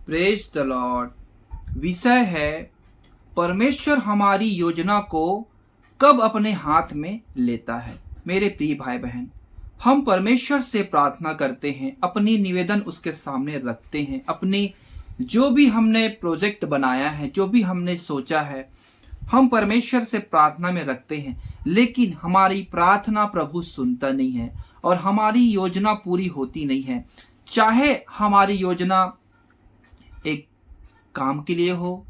Praise the Lord. विषय है परमेश्वर हमारी योजना को कब अपने हाथ में लेता है। मेरे प्रिय भाई बहन, हम परमेश्वर से प्रार्थना करते हैं, अपनी निवेदन उसके सामने रखते हैं, अपनी जो भी हमने प्रोजेक्ट बनाया है, जो भी हमने सोचा है, हम परमेश्वर से प्रार्थना में रखते हैं, लेकिन हमारी प्रार्थना प्रभु सुनता नहीं है और हमारी योजना पूरी होती नहीं है। चाहे हमारी योजना एक काम के लिए हो,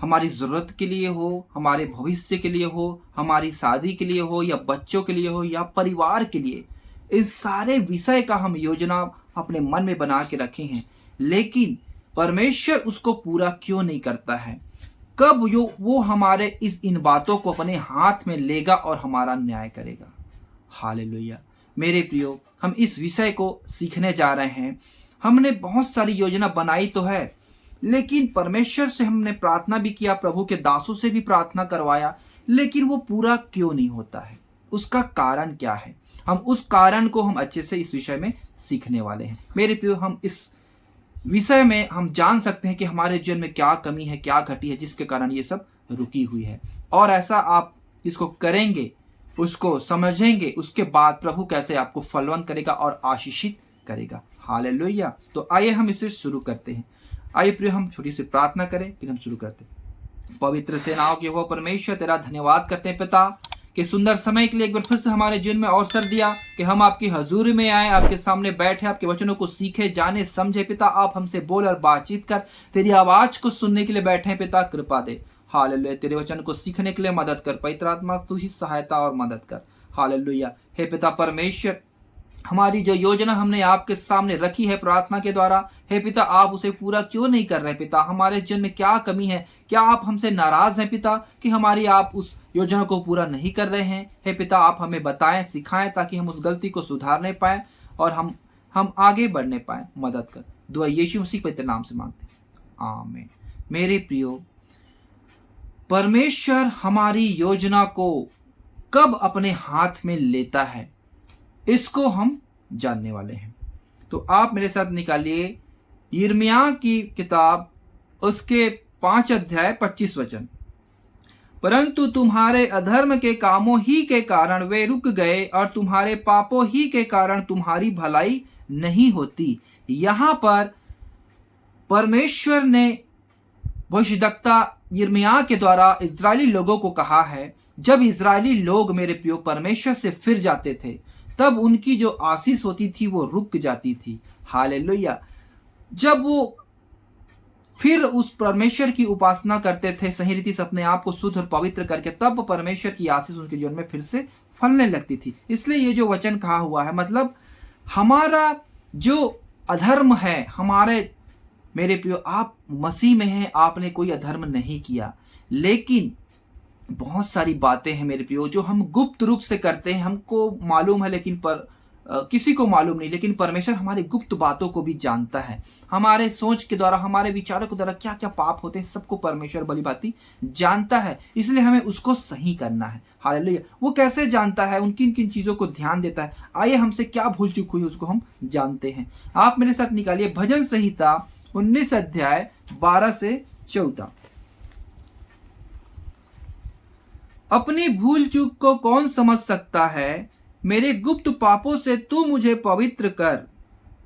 हमारी ज़रूरत के लिए हो, हमारे भविष्य के लिए हो, हमारी शादी के लिए हो, या बच्चों के लिए हो, या परिवार के लिए, इस सारे विषय का हम योजना अपने मन में बना के रखे हैं, लेकिन परमेश्वर उसको पूरा क्यों नहीं करता है? कब वो हमारे इन बातों को अपने हाथ में लेगा और हमारा न्याय करेगा? हालेलुया। मेरे प्रियो, हम इस विषय को सीखने जा रहे हैं। हमने बहुत सारी योजना बनाई तो है, लेकिन परमेश्वर से हमने प्रार्थना भी किया, प्रभु के दासों से भी प्रार्थना करवाया, लेकिन वो पूरा क्यों नहीं होता है? उसका कारण क्या है? हम उस कारण को हम अच्छे से इस विषय में सीखने वाले हैं। मेरे प्रियो, हम इस विषय में हम जान सकते हैं कि हमारे जीवन में क्या कमी है, क्या घटी है, जिसके कारण ये सब रुकी हुई है। और ऐसा आप इसको करेंगे, उसको समझेंगे, उसके बाद प्रभु कैसे आपको फलवंत करेगा और आशीषित करेगा। हालेलुया। तो आइए हम इसे शुरू करते हैं। आइए प्रिय, हम छोटी सी प्रार्थना करें, फिर हम शुरू करते हैं। पवित्र सेनाओं के वो परमेश्वर, तेरा धन्यवाद करते हैं पिता कि सुंदर समय के लिए एक बार फिर से हमारे जीवन में अवसर दिया कि हम आपकी हजूरी में आए, आपके सामने बैठे, आपके वचनों को सीखे, जाने, समझे। पिता, आप हमसे बोल और बातचीत कर, तेरी आवाज को सुनने के लिए बैठे हैं पिता, कृपा दे। हालेलुया। तेरे वचन को सीखने के लिए मदद कर, पवित्र आत्मा तू ही सहायता और मदद कर। हालेलुया। हे पिता परमेश्वर, हमारी जो योजना हमने आपके सामने रखी है प्रार्थना के द्वारा, हे पिता, आप उसे पूरा क्यों नहीं कर रहे पिता? हमारे जीवन में क्या कमी है? क्या आप हमसे नाराज हैं पिता कि हमारी आप उस योजना को पूरा नहीं कर रहे हैं? हे पिता, आप हमें बताएं, सिखाएं, ताकि हम उस गलती को सुधारने पाए और हम आगे बढ़ने पाए। मदद कर। दुआ यीशु मसीह के नाम से मांगते हैं, आमीन। मेरे प्रियो, परमेश्वर हमारी योजना को कब अपने हाथ में लेता है, इसको हम जानने वाले हैं। तो आप मेरे साथ निकालिए यिर्मयाह की किताब, उसके 5 अध्याय 25 वचन। परंतु तुम्हारे अधर्म के कामों ही के कारण वे रुक गए और तुम्हारे पापों ही के कारण तुम्हारी भलाई नहीं होती। यहां पर परमेश्वर ने भविष्यद्वक्ता यिर्मयाह के द्वारा इजरायली लोगों को कहा है, जब इजरायली लोग मेरे प्रियो परमेश्वर से फिर जाते थे, तब उनकी जो आशीष होती थी वो रुक जाती थी। हालेलुया। जब वो फिर उस परमेश्वर की उपासना करते थे सही रीति से, अपने आप को शुद्ध और पवित्र करके, तब परमेश्वर की आशीष उनके जीवन में फिर से फलने लगती थी। इसलिए ये जो वचन कहा हुआ है, मतलब हमारा जो अधर्म है, हमारे मेरे प्रियो, आप मसीह में हैं, आपने कोई अधर्म नहीं किया, लेकिन बहुत सारी बातें हैं मेरे प्रियो जो हम गुप्त रूप से करते हैं। हमको मालूम है, लेकिन किसी को मालूम नहीं, लेकिन परमेश्वर हमारी गुप्त बातों को भी जानता है। हमारे सोच के द्वारा, हमारे विचारों के द्वारा क्या क्या पाप होते हैं, सबको परमेश्वर भली भांति जानता है। इसलिए हमें उसको सही करना है। हालेलुया। वो कैसे जानता है? उन किन किन चीजों को ध्यान देता है। आइए हमसे क्या भूल चूक हुई उसको हम जानते हैं। आप मेरे साथ निकालिए भजन संहिता 19 अध्याय 12 से 14। अपनी भूल चूक को कौन समझ सकता है? मेरे गुप्त पापों से तू मुझे पवित्र कर।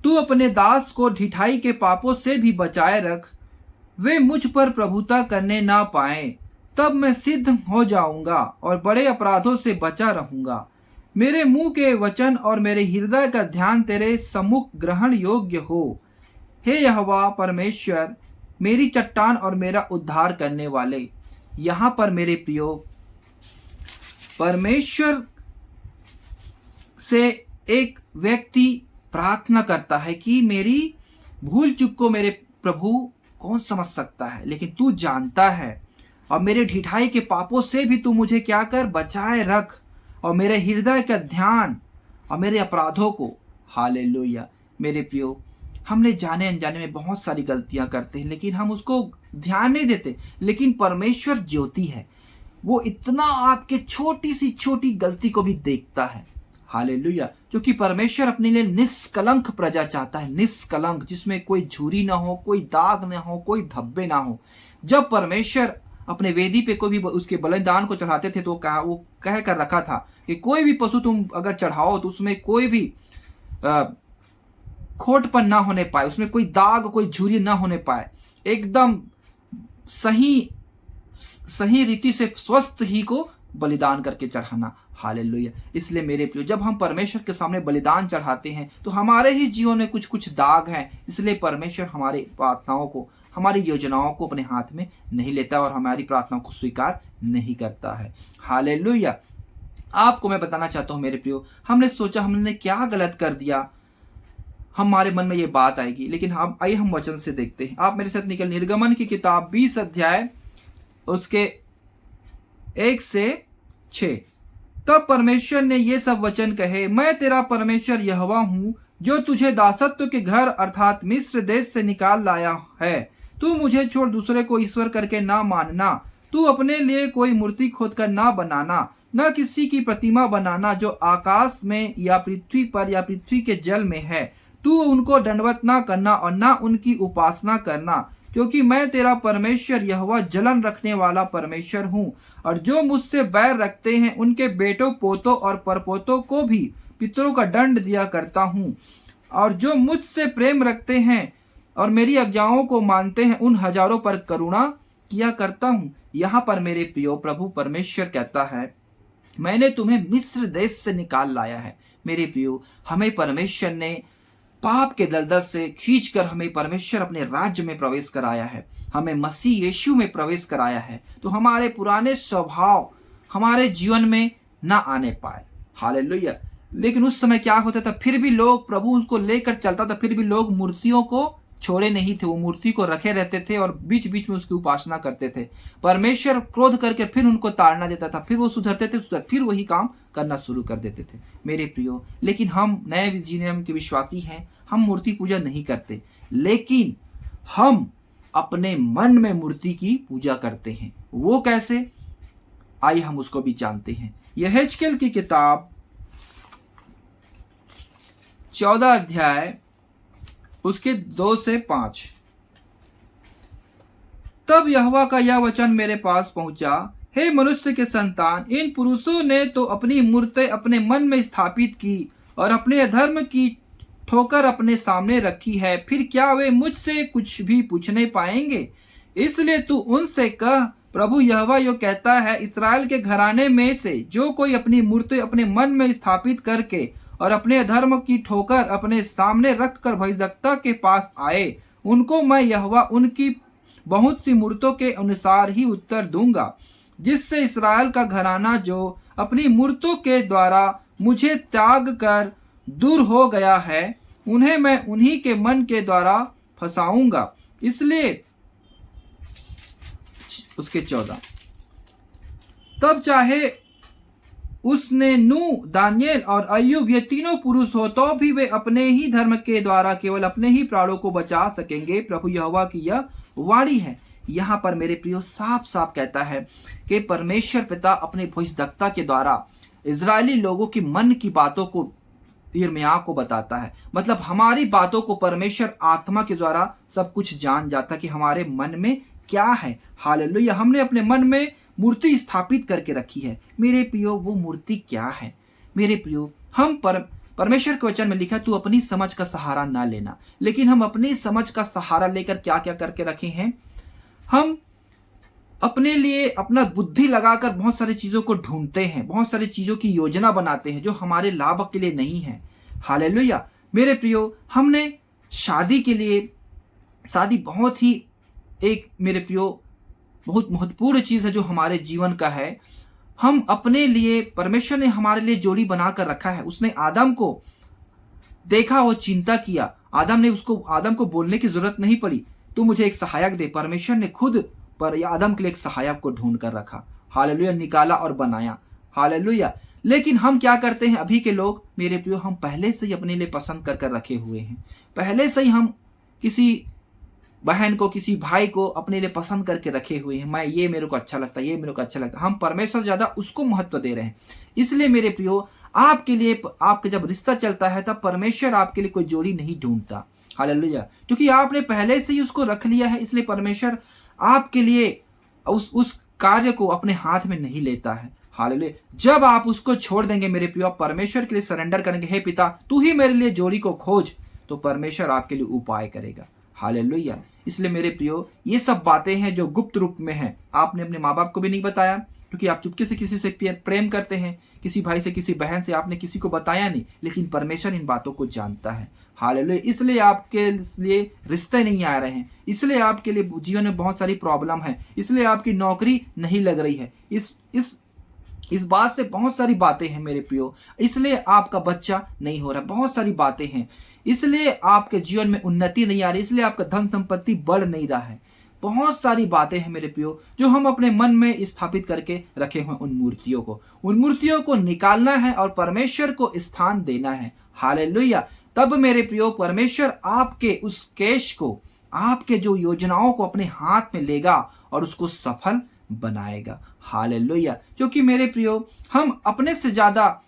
तू अपने दास को ढिठाई के पापों से भी बचाए रख, वे मुझ पर प्रभुता करने ना पाए। तब मैं सिद्ध हो जाऊंगा और बड़े अपराधों से बचा रहूंगा। मेरे मुंह के वचन और मेरे हृदय का ध्यान तेरे सम्मुख ग्रहण योग्य हो। हे यहोवा परमेश्वर, मेरी चट्टान और मेरा उद्धार करने वाले। यहां पर मेरे प्रियो, परमेश्वर से एक व्यक्ति प्रार्थना करता है कि मेरी भूल चूक को मेरे प्रभु कौन समझ सकता है, लेकिन तू जानता है, और मेरे ढिठाई के पापों से भी तू मुझे क्या कर, बचाए रख, और मेरे हृदय का ध्यान और मेरे अपराधों को। हालेलुया। मेरे प्रियो, हमने जाने अनजाने में बहुत सारी गलतियां करते हैं, लेकिन हम उसको ध्यान नहीं देते। लेकिन परमेश्वर ज्योति है, वो इतना आपके छोटी सी छोटी गलती को भी देखता है। हालेलुया। क्योंकि परमेश्वर अपने लिए निष्कलंक प्रजा चाहता है, निष्कलंक, जिसमें कोई झुर्री ना हो, कोई दाग ना हो, कोई धब्बे ना हो। जब परमेश्वर अपने वेदी पे कोई भी उसके बलिदान को चढ़ाते थे तो वो कह कर रखा था कि कोई भी पशु तुम अगर चढ़ाओ तो उसमें कोई भी खोटपन ना होने पाए, उसमें कोई दाग, कोई झुर्री ना होने पाए, एकदम सही रीति से स्वस्थ ही को बलिदान करके चढ़ाना। हालेलुया। इसलिए मेरे प्रियो, जब हम परमेश्वर के सामने बलिदान चढ़ाते हैं तो हमारे ही जीवन में कुछ कुछ दाग हैं, इसलिए परमेश्वर हमारी प्रार्थनाओं को, हमारी योजनाओं को अपने हाथ में नहीं लेता और हमारी प्रार्थनाओं को स्वीकार नहीं करता है। हालेलुया। आपको मैं बताना चाहता हूं मेरे प्रियो, हमने सोचा हमने क्या गलत कर दिया, हमारे मन में ये बात आएगी, लेकिन आइए हम वचन से देखते हैं। आप मेरे साथ निकल निर्गमन की किताब 20 अध्याय उसके 1 से 6। तब परमेश्वर ने ये सब वचन कहे, मैं तेरा परमेश्वर यहोवा हूं जो तुझे दासत्व के घर अर्थात मिस्र देश से निकाल लाया है। तू मुझे छोड़ दूसरे को ईश्वर करके ना मानना, तू अपने लिए कोई मूर्ति खोद कर ना बनाना, न किसी की प्रतिमा बनाना जो आकाश में या पृथ्वी पर या पृथ्वी के जल में है। तू उनको दंडवत ना करना और ना उनकी उपासना करना, क्योंकि मैं तेरा परमेश्वर यहोवा जलन रखने वाला परमेश्वर हूँ। और जो मुझसे बैर रखते हैं उनके बेटों, पोतों और परपोतों को भी पितरों का दंड दिया करता हूँ। और जो मुझसे प्रेम रखते हैं और मेरी आज्ञाओं को मानते हैं उन हजारों पर करुणा किया करता हूँ। यहाँ पर मेरे प्रियो प्रभु परमेश्वर कहता है, मैंने तुम्हें मिस्र देश से निकाल लाया है। मेरे प्रियो, हमें परमेश्वर ने पाप के दलदल से खींचकर हमें परमेश्वर अपने राज्य में प्रवेश कराया है, हमें मसीह यीशु में प्रवेश कराया है, तो हमारे पुराने स्वभाव हमारे जीवन में ना आने पाए। हालेलुया। लेकिन उस समय क्या होता था, फिर भी लोग, प्रभु उसको लेकर चलता था, फिर भी लोग मूर्तियों को छोड़े नहीं थे, वो मूर्ति को रखे रहते थे और बीच बीच में उसकी उपासना करते थे। परमेश्वर क्रोध करके फिर उनको ताड़ना देता था, फिर वो सुधरते थे, फिर वही काम करना शुरू कर देते थे। मेरे प्रियो, लेकिन हम नए नियम के विश्वासी हैं, हम मूर्ति पूजा नहीं करते, लेकिन हम अपने मन में मूर्ति की पूजा करते हैं। वो कैसे, आइए हम उसको भी जानते हैं। यहेजकेल की किताब 14 अध्याय उसके 2 से 5। तब यहोवा का यह वचन मेरे पास पहुंचा, हे मनुष्य के संतान, इन पुरुषों ने तो अपनी मूर्तें अपने मन में स्थापित की और अपने अधर्म की ठोकर अपने सामने रखी है, फिर क्या वे मुझसे कुछ भी पूछने पाएंगे? इसलिए तू उनसे कह, प्रभु यहोवा यो कहता है, इस्राएल के घराने में से जो कोई अपनी मूर्ति अपने मन में स्थापित करके और अपने अधर्म की ठोकर अपने सामने रखकर भयभक्ता के पास आए, उनको मैं यहोवा उनकी बहुत सी मूर्तों के अनुसार ही उत्तर दूंगा, जिससे इस्राएल का घराना जो अपनी मूर्तों के द्वारा मुझे त्याग कर दूर हो गया है, उन्हें मैं उन्हीं के मन के द्वारा फंसाऊंगा। इसलिए उसके 14, तब चाहे उसने नूह, दानियेल और अय्यूब ये तीनों पुरुष हो, तो भी वे अपने ही धर्म के द्वारा केवल अपने ही प्राणों को बचा सकेंगे। प्रभु यहोवा की यह वाणी है। यहाँ पर मेरे प्रियो साफ साफ कहता है कि परमेश्वर पिता अपने भविष्यद्वक्ता के द्वारा इजरायली लोगों की मन की बातों को यिर्मयाह को बताता है। मतलब हमारी बातों को परमेश्वर आत्मा के द्वारा सब कुछ जान जाता कि हमारे मन में क्या है। हालेलुया। हमने अपने मन में मूर्ति स्थापित करके रखी है। मेरे प्रियो, वो मूर्ति क्या है? मेरे प्रियो, हम परमेश्वर के वचन में लिखा, तू अपनी समझ का सहारा ना लेना, लेकिन हम अपनी समझ का सहारा लेकर क्या क्या करके रखे हैं? हम अपने लिए अपना बुद्धि लगाकर बहुत सारी चीजों को ढूंढते हैं, बहुत सारी चीजों की योजना बनाते हैं जो हमारे लाभ के लिए नहीं है। हालेलुया। मेरे प्रियो, हमने शादी के लिए, शादी बहुत ही एक मेरे प्रियो बहुत महत्वपूर्ण चीज है जो हमारे जीवन का है। हम अपने लिए, परमेश्वर ने हमारे लिए जोड़ी बनाकर रखा है। उसने आदम को देखा, वो चिंता किया, आदम को बोलने की जरूरत नहीं पड़ी, तू मुझे एक सहायक दे। परमेश्वर ने खुद पर आदम के लिए एक सहायक को ढूंढ कर रखा। हालेलुया। निकाला और बनाया। हालेलुया। लेकिन हम क्या करते हैं अभी के लोग? मेरे प्रियो, हम पहले से ही अपने लिए पसंद कर कर रखे हुए हैं। पहले से ही हम किसी बहन को, किसी भाई को अपने लिए पसंद करके रखे हुए हैं। ये मेरे को अच्छा लगता है, ये मेरे को अच्छा लगता है। हम परमेश्वर से ज्यादा उसको महत्व दे रहे हैं। इसलिए मेरे प्रियो, आपके लिए, आपका जब रिश्ता चलता है तब परमेश्वर आपके लिए कोई जोड़ी नहीं ढूंढता। हालेलुया। क्योंकि आपने पहले से ही उसको रख लिया है, इसलिए परमेश्वर आपके लिए उस कार्य को अपने हाथ में नहीं लेता है। हालेलुया। जब आप उसको छोड़ देंगे मेरे प्रियो, आप परमेश्वर के लिए सरेंडर करेंगे, हे पिता तू ही मेरे लिए जोड़ी को खोज, तो परमेश्वर आपके लिए उपाय करेगा। हालेलुया। इसलिए मेरे प्रियो, ये सब बातें हैं जो गुप्त रूप में हैं। आपने अपने माँ बाप को भी नहीं बताया, क्योंकि आप चुपके से किसी से प्रेम करते हैं, किसी भाई से, किसी बहन से आपने किसी को बताया नहीं, लेकिन परमेश्वर इन बातों को जानता है। हालेलुया। इसलिए आपके लिए रिश्ते नहीं आ रहे हैं, इसलिए आपके लिए जीवन में बहुत सारी प्रॉब्लम है, इसलिए आपकी नौकरी नहीं लग रही है, इस बात से बहुत सारी बातें हैं मेरे प्रियो। इसलिए आपका बच्चा नहीं हो रहा, बहुत सारी बातें हैं, इसलिए आपके जीवन में उन्नति नहीं आ रही, इसलिए आपका धन संपत्ति बढ़ नहीं रहा है। बहुत सारी बातें हैं मेरे प्रियो, जो हम अपने मन में स्थापित करके रखे हुए उन मूर्तियों को निकालना है और परमेश्वर को स्थान देना है। हालेलुया। तब मेरे प्रियो, परमेश्वर आपके उस केश को, आपके जो योजनाओं को अपने हाथ में लेगा और उसको सफल बनाएगा। हालेलुया। क्योंकि मेरे प्रियो, हम अपने से ज्यादा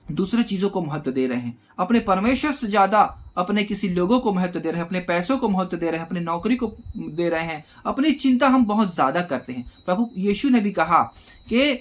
दूसरे चीजों को महत्व दे रहे हैं, अपने परमेश्वर से ज्यादा अपने किसी लोगों को महत्व दे रहे हैं, अपने पैसों को महत्व दे रहे हैं, अपने नौकरी को दे रहे हैं, अपनी चिंता हम बहुत ज्यादा करते हैं। प्रभु यीशु ने भी कहा कि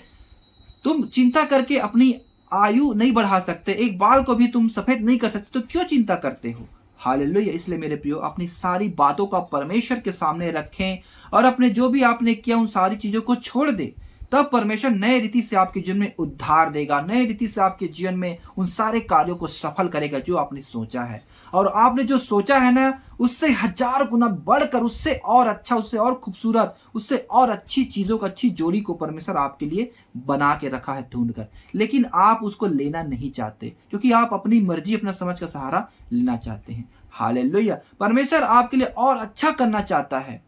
तुम चिंता करके अपनी आयु नहीं बढ़ा सकते, एक बाल को भी तुम सफेद नहीं कर सकते, तो क्यों चिंता करते हो। हालेलुया। इसलिए मेरे प्रियो, अपनी सारी बातों को परमेश्वर के सामने रखें और अपने जो भी आपने किया उन सारी चीजों को छोड़ दे, तब परमेश्वर नए रीति से आपके जीवन में उद्धार देगा, नए रीति से आपके जीवन में उन सारे कार्यों को सफल करेगा जो आपने सोचा है। और आपने जो सोचा है ना, उससे 1000 गुना बढ़कर, उससे और अच्छा, उससे और खूबसूरत, उससे और अच्छी चीजों को, अच्छी जोड़ी को परमेश्वर आपके लिए बना के रखा है ढूंढ कर। लेकिन आप उसको लेना नहीं चाहते, क्योंकि आप अपनी मर्जी, अपना समझ का सहारा लेना चाहते हैं। हालेलुया। परमेश्वर आपके लिए और अच्छा करना चाहता है,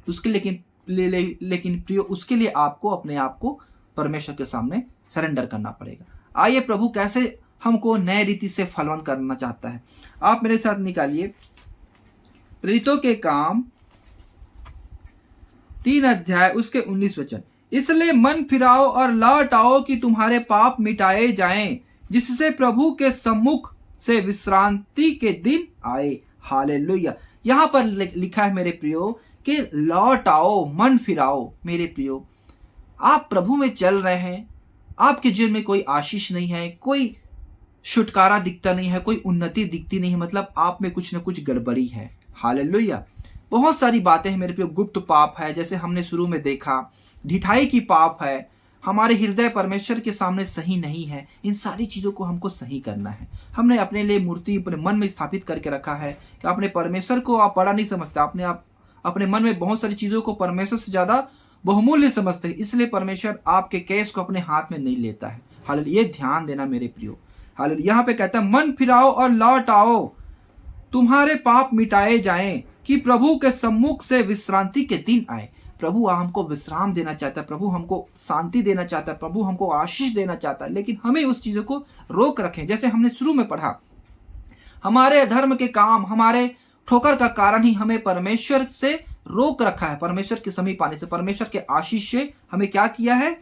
उसके लेकिन प्रियो, उसके लिए आपको अपने आप को परमेश्वर के सामने सरेंडर करना पड़ेगा। आइए, प्रभु कैसे हमको नए रीति से फलवंत करना चाहता है। आप मेरे साथ निकालिए प्रेरितों के काम 3 अध्याय उसके 19 वचन। इसलिए मन फिराओ और लौट आओ कि तुम्हारे पाप मिटाए जाएं, जिससे प्रभु के सम्मुख से विश्रांति के दिन आए। हालेलुया। यहाँ पर लिखा है मेरे प्रियो कि लौट आओ, मन फिराओ। मेरे प्रियो, आप प्रभु में चल रहे हैं, आपके जीवन में कोई आशीष नहीं है, कोई छुटकारा दिखता नहीं है, कोई उन्नति दिखती नहीं है, मतलब आप में कुछ न कुछ गड़बड़ी है। हालेलुया। बहुत सारी बातें हैं मेरे प्रियो। गुप्त पाप है, जैसे हमने शुरू में देखा, ढिठाई की पाप है, हमारे हृदय परमेश्वर के सामने सही नहीं है। इन सारी चीजों को हमको सही करना है। हमने अपने लिए मूर्ति अपने मन में स्थापित करके रखा है कि अपने परमेश्वर को आप बड़ा नहीं समझते, आप अपने मन में बहुत सारी चीजों को परमेश्वर से ज्यादा बहुमूल्य समझते हैं, इसलिए परमेश्वर आपके केस को अपने हाथ में नहीं लेता है। हालेलुया। ये ध्यान देना मेरे प्रियो। हालेलुया। यहाँ पे कहता है मन फिराओ और लौट आओ, तुम्हारे पाप मिटाए जाएं, कि प्रभु के सम्मुख से विश्रांति के दिन आए। प्रभु हमको विश्राम देना चाहता है, प्रभु हमको शांति देना चाहता है, प्रभु हमको आशीष देना चाहता है, लेकिन हमें उस चीजों को रोक रखें। जैसे हमने शुरू में पढ़ा, हमारे अधर्म के काम, हमारे ठोकर का कारण ही हमें परमेश्वर से रोक रखा है, परमेश्वर के समीप आने से, परमेश्वर के आशीष से हमें क्या किया है,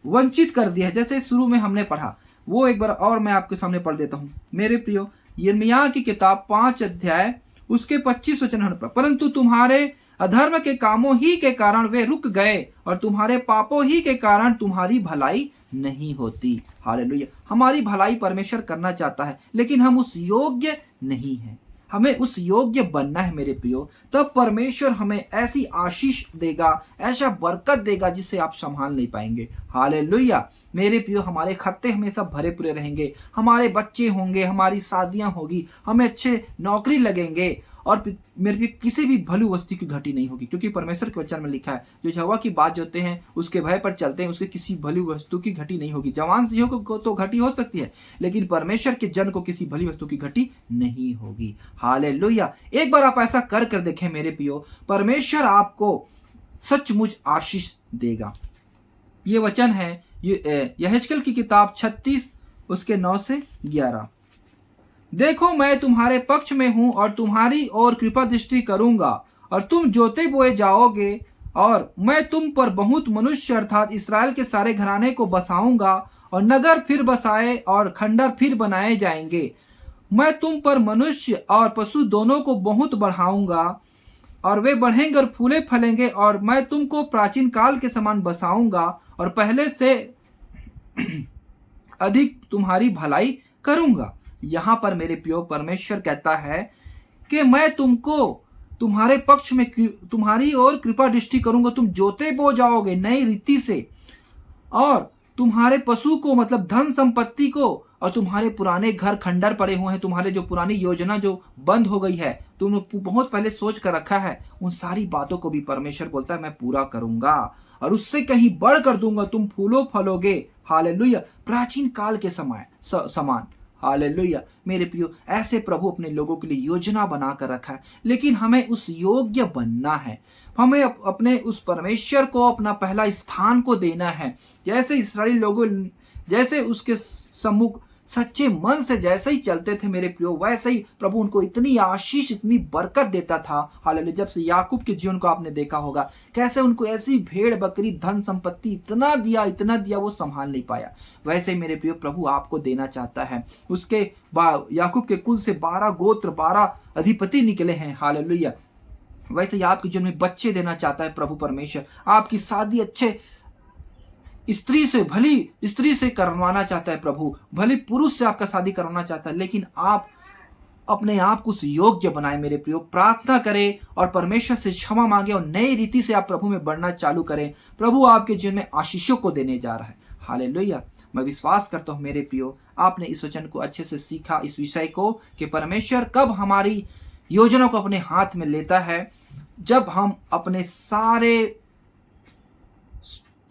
वंचित कर दिया है। जैसे शुरू में हमने पढ़ा, वो एक बार और मैं आपके सामने पढ़ देता हूं मेरे प्रियो। यिर्मयाह की किताब 5 अध्याय उसके 25 वचन पर, परंतु तुम्हारे अधर्म के कामों ही के कारण वे रुक गए और तुम्हारे पापों ही के कारण तुम्हारी भलाई नहीं होती। हालेलुया। हमारी भलाई परमेश्वर करना चाहता है, लेकिन हम उस योग्य नहीं हैं। हमें उस योग्य बनना है मेरे प्रियो, तब परमेश्वर हमें ऐसी आशीष देगा, ऐसा बरकत देगा जिसे आप संभाल नहीं पाएंगे। हालेलुया। मेरे प्रियो, हमारे खत्ते हमेशा भरे पूरे रहेंगे, हमारे बच्चे होंगे, हमारी शादियां होगी, हमें अच्छे नौकरी लगेंगे, और मेरे भी किसी भी भली वस्तु की घटी नहीं होगी, क्योंकि परमेश्वर के वचन में लिखा है, जो यहोवा की बात जोते हैं उसके भय पर चलते हैं, उसके किसी भली वस्तु की घटी नहीं होगी। जवान सिंहों को तो घटी हो सकती है, लेकिन परमेश्वर के जन को किसी भली वस्तु की घटी नहीं होगी। हालेलुया। एक बार आप ऐसा कर कर देखें मेरे प्रियो, परमेश्वर आपको सचमुच आशीष देगा। ये वचन है यहेजकेल की किताब 36 उसके 9 से 11। देखो मैं तुम्हारे पक्ष में हूं और तुम्हारी ओर कृपा दृष्टि करूंगा, और तुम जोते बोए जाओगे, और मैं तुम पर बहुत मनुष्य अर्थात इस्राएल के सारे घराने को बसाऊंगा, और नगर फिर बसाए और खंडर फिर बनाए जाएंगे। मैं तुम पर मनुष्य और पशु दोनों को बहुत बढ़ाऊंगा और वे बढ़ेंगे और फूले फलेंगे, और मैं तुमको प्राचीन काल के समान बसाऊंगा और पहले से अधिक तुम्हारी भलाई करूंगा। यहां पर मेरे प्रियो परमेश्वर कहता है कि मैं तुमको तुम्हारे पक्ष में तुम्हारी ओर कृपा दृष्टि करूंगा। तुम जोते बो जाओगे नई रीति से, और तुम्हारे पशु को मतलब धन संपत्ति को, और तुम्हारे पुराने घर खंडर पड़े हुए हैं, तुम्हारे जो पुरानी योजना जो बंद हो गई है, तुमने बहुत पहले सोच कर रखा है, उन सारी बातों को भी परमेश्वर बोलता है मैं पूरा करूंगा और उससे कहीं बढ़ कर दूंगा। तुम फूलो फलोगे। हालेलुया। प्राचीन काल के समान। हालेलुया। मेरे प्रियो, ऐसे प्रभु अपने लोगों के लिए योजना बनाकर रखा है, लेकिन हमें उस योग्य बनना है। हमें अपने उस परमेश्वर को अपना पहला स्थान को देना है। जैसे इस्राएली लोगों जैसे उसके सम्मुख सच्चे मन से जैसे ही चलते थे मेरे प्रियो, वैसे ही प्रभु उनको इतनी आशीष इतनी बरकत देता था। हालेलुया। जब से याकूब के जीवन को आपने देखा होगा, कैसे उनको ऐसी भेड़ बकरी धन संपत्ति इतना दिया वो संभाल नहीं पाया। वैसे ही मेरे प्रियो प्रभु आपको देना चाहता है। उसके याकूब के कुल से 12 गोत्र 12 अधिपति निकले हैं। हालेलुया। वैसे ही आपके जीवन में बच्चे देना चाहता है प्रभु परमेश्वर। आपकी शादी अच्छे भली स्त्री से करवाना चाहता है प्रभु, भले पुरुष से आपका शादी करवाना चाहता है, लेकिन आप अपने आप को उस योग्य बनाए मेरे प्रियो। प्रार्थना करें और परमेश्वर से क्षमा मांगे और नई रीति से आप प्रभु में बढ़ना चालू करें। प्रभु आपके जीवन में आशीषों को देने जा रहा है। हालेलुया। मैं विश्वास करता हूं मेरे प्रियो, आपने इस वचन को अच्छे से सीखा, इस विषय को कि परमेश्वर कब हमारी योजना को अपने हाथ में लेता है। जब हम अपने सारे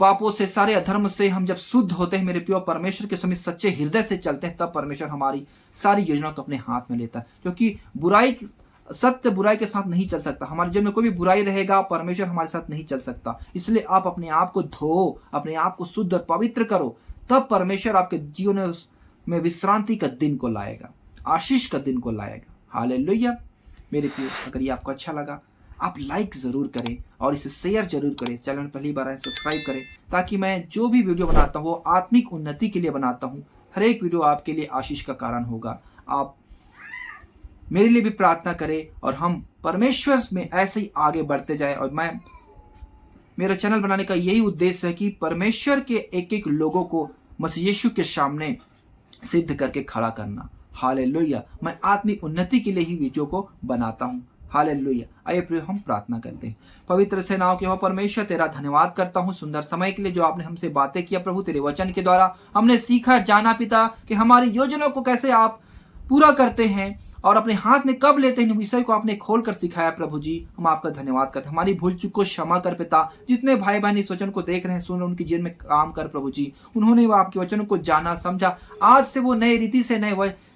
पापों से, सारे अधर्म से हम जब शुद्ध होते हैं मेरे प्रियो, परमेश्वर के समीप सच्चे हृदय से चलते हैं, तब परमेश्वर हमारी सारी योजना को अपने हाथ में लेता है। क्योंकि सत्य बुराई के साथ नहीं चल सकता। हमारे जीवन में कोई भी बुराई रहेगा, परमेश्वर हमारे साथ नहीं चल सकता। इसलिए आप अपने आप को धो, अपने आप को शुद्ध और पवित्र करो, तब परमेश्वर आपके जीवन में विश्रांति का दिन को लाएगा, आशीष का दिन को लाएगा। हालेलुया। मेरे प्रियो, अगर ये आपको अच्छा लगा आप लाइक जरूर करें और इसे शेयर जरूर करें। चैनल पहली बार आए सब्सक्राइब करें, ताकि मैं जो भी वीडियो बनाता हूँ वो आत्मिक उन्नति के लिए बनाता हूँ। हर एक वीडियो आपके लिए आशीष का कारण होगा। आप मेरे लिए भी प्रार्थना करें और हम परमेश्वर में ऐसे ही आगे बढ़ते जाए। और मेरा चैनल बनाने का यही उद्देश्य है कि परमेश्वर के एक एक लोगों को मसीह यीशु के सामने सिद्ध करके खड़ा करना। हालेलुया। मैं आत्मिक उन्नति के लिए ही वीडियो को बनाता हूँ। हालेलुया। आइए प्रिय हम प्रार्थना करते हैं। पवित्र सेनाओं के हो परमेश्वर, तेरा धन्यवाद करता हूँ सुंदर समय के लिए जो आपने हमसे बातें किया प्रभु। तेरे वचन के द्वारा हमने सीखा जाना पिता कि हमारी योजनाओं को कैसे आप पूरा करते हैं और अपने हाथ में कब लेते हैं, विषय को आपने खोल कर सिखाया प्रभु जी। हम आपका धन्यवाद करते हैं। हमारी भूल चूक को क्षमा कर पिता। जितने भाई बहन इस वचन को देख रहे हैं, सुन रहे हैं, उनके जीवन में काम कर प्रभु जी। उन्होंने वो आपके वचनों को जाना समझा, आज से वो नए रीति से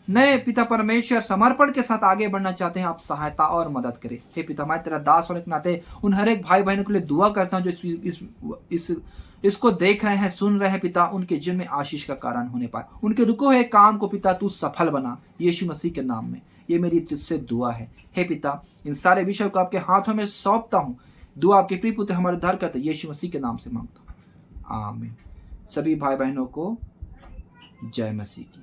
नए पिता परमेश्वर समर्पण के साथ आगे बढ़ना चाहते हैं। आप सहायता और मदद करें। हे पिता, मैं तेरा दास होने के नाते उन हर एक भाई बहनों के लिए दुआ करता हूँ जो इसको देख रहे हैं, सुन रहे हैं पिता। उनके जीवन में आशीष का कारण होने पाए। उनके रुको हुए काम को पिता तू सफल बना, यीशु मसीह के नाम में ये मेरी तुझसे दुआ है। हे पिता, इन सारे विषयों को आपके हाथों में सौंपता हूँ। दुआ आपके प्रिय पुत्र हमारे उद्धार करते यीशु मसीह के नाम से मांगता हूँ, आमीन। सभी भाई बहनों को जय मसीह की।